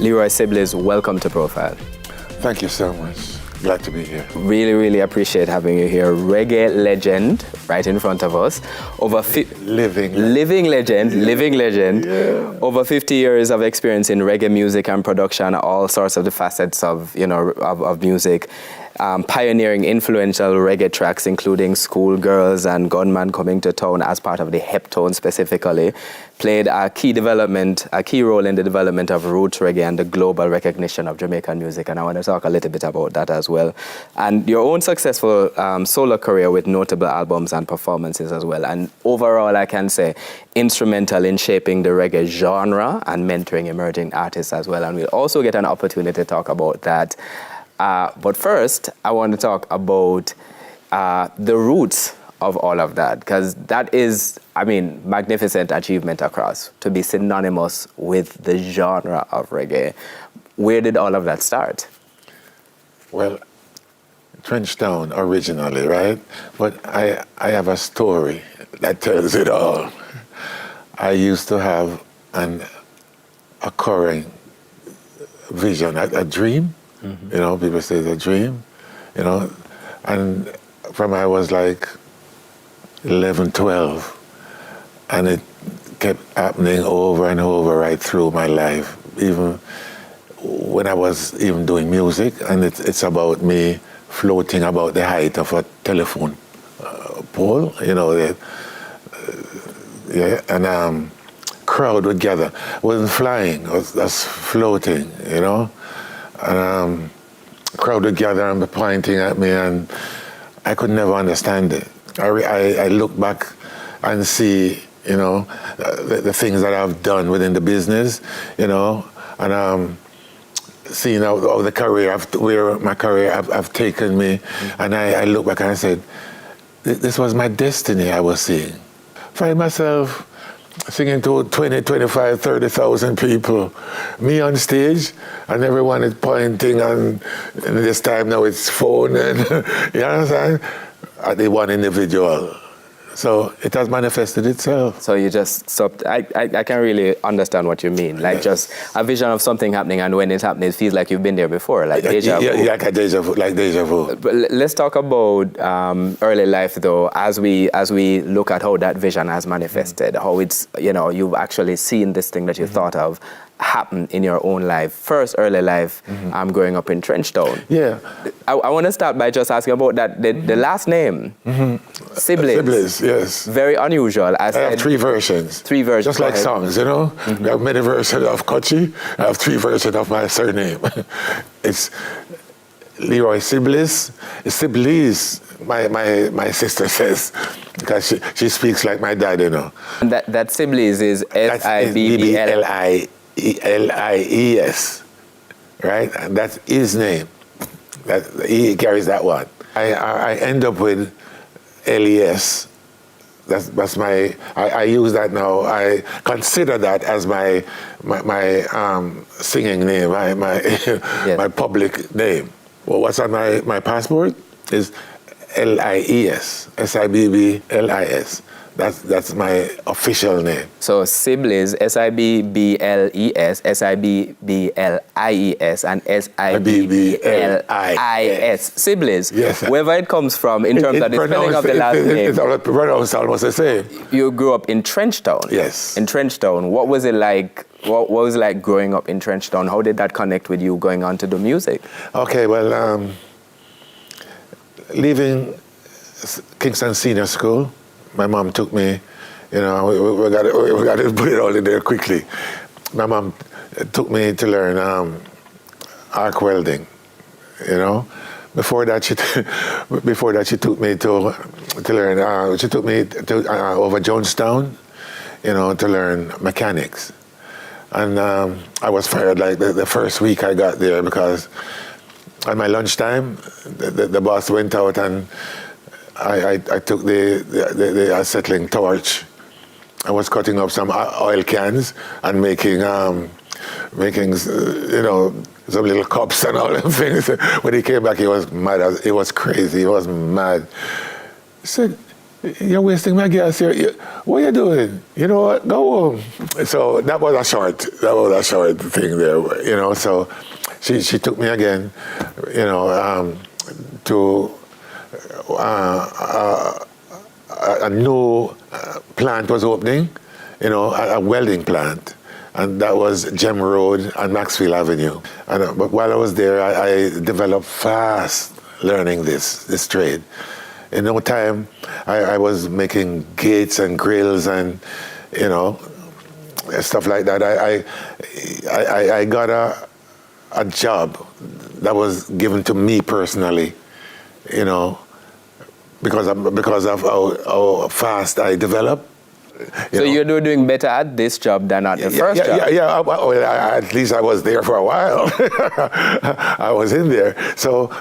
Leroy Sibbles, welcome to Profile. Thank you so much. Glad to be here. Really, really appreciate having you here. Reggae legend right in front of us. Living legend. Yeah. Over 50 years of experience in reggae music and production, all sorts of the facets of, of music. Pioneering influential reggae tracks, including Schoolgirls and Gunman Coming to Town as part of the Heptone specifically. Played a key role in the development of roots reggae and the global recognition of Jamaican music. And I want to talk a little bit about that as well. And your own successful solo career with notable albums and performances as well. And overall, I can say, instrumental in shaping the reggae genre and mentoring emerging artists as well. And we'll also get an opportunity to talk about that. But first, I want to talk about the roots of all of that, because that is, magnificent achievement across, to be synonymous with the genre of reggae. Where did all of that start? Well, Trenchtown originally, right? But I have a story that tells it all. I used to have an occurring vision, a dream. Mm-hmm. People say it's a dream, and from I was like 11, 12, and it kept happening over and over right through my life, even when I was even doing music, and it's about me floating about the height of a telephone pole, and crowd would gather. I wasn't flying, I was just floating, and crowd would gather and be pointing at me, and I could never understand it. I look back and see, the things that I've done within the business, and seeing how the career, where my career have taken me, and I look back and I said, this was my destiny I was seeing. Find myself singing to 20, 25, 30,000 people. Me on stage, and everyone is pointing, and this time now it's phone, and you understand? At the one individual. So it has manifested itself. So you just stopped. I can really understand what you mean. Like, yes. Just a vision of something happening, and when it's happening, it feels like you've been there before, like deja vu. Yeah, like deja vu. But let's talk about early life, though, as we look at how that vision has manifested, how it's, you've actually seen this thing that you thought of happen in your own life. First, early life, growing up in Trenchtown. Yeah. I want to start by just asking about that, the last name, Sibbles. Sibbles, yes. Very unusual. I have three versions. Three versions. Just like songs, We have many versions of Kochi. I have three versions of my surname. It's Leroy Sibbles. Sibbles, my sister says, because she speaks like my dad, And that Sibbles is Sibbles, right? And that's his name. He carries that one. I end up with LES. That's my. I use that now. I consider that as my singing name, my public name. Well, what's on my passport is LIES, SIBBLIS. That's my official name. So Sibbles, SIBBLES, SIBBLIES, and SIBBLIS. Sibbles. Yes. Wherever it comes from, in terms of the spelling of the last name. It's pronounced almost the same. You grew up in Trenchtown. Yes. In Trenchtown. What was it like? What was it like growing up in Trenchtown? How did that connect with you going on to do music? Okay, well, leaving Kingston Senior School, my mom took me, we got to put it all in there quickly. My mom took me to learn arc welding, Before that, she took me to learn. She took me to over Jonestown, to learn mechanics. And I was fired like the first week I got there, because at my lunchtime, the boss went out, and I took the acetylene torch. I was cutting up some oil cans and making some little cups and all them things. When he came back, he was mad. He was crazy. He was mad. He said, you're wasting my gas here. What are you doing? You know what? Go home. So that was a short thing there, you know. So she took me again, you know, to a new plant was opening, you know, a welding plant. And that was Gem Road and Maxfield Avenue. And but while I was there, I developed fast learning this trade. In no time, I was making gates and grills and, you know, stuff like that. I got a job that was given to me personally, you know, because of how fast I developed. So you're doing better at this job than at the first job? Yeah. Well, at least I was there for a while. I was in there. So,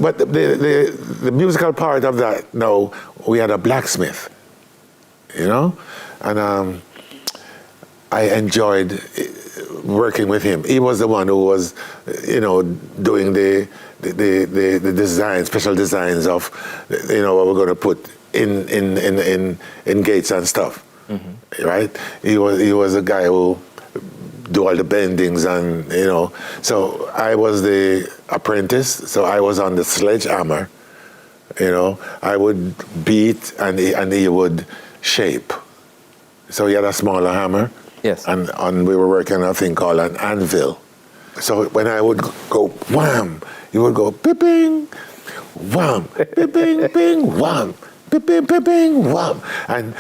but the musical part of that, no, we had a blacksmith, you know? And I enjoyed working with him. He was the one who was, you know, doing the design, special designs of, you know, what we're going to put in gates and stuff. Mm-hmm. Right? He was a guy who do all the bendings and, you know. So I was the apprentice, so I was on the sledgehammer, you know. I would beat and he would shape. So he had a smaller hammer. Yes. And we were working on a thing called an anvil. So when I would go wham, he would go ping, wham, ping, ping, wham, ping, ping, wham. And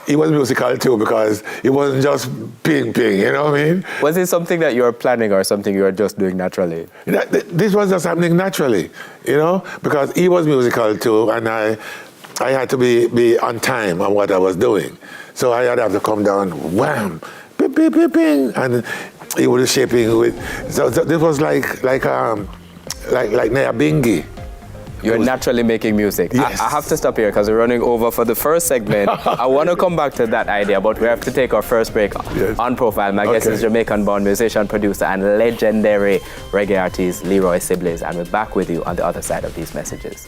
he was musical too because it wasn't just ping, ping, you know what I mean? Was it something that you were planning or something you were just doing naturally? This was just happening naturally, you know, because he was musical too, and I had to be on time on what I was doing. So I had to have to come down, wham, ping, ping, ping, ping, and he was shaping with. So this was like Nyabingi. You're naturally making music. Yes. I have to stop here because we're running over for the first segment. I want to come back to that idea, but we have to take our first break on Profile. My guest is Jamaican-born musician, producer, and legendary reggae artist Leroy Sibbles, and we're back with you on the other side of these messages.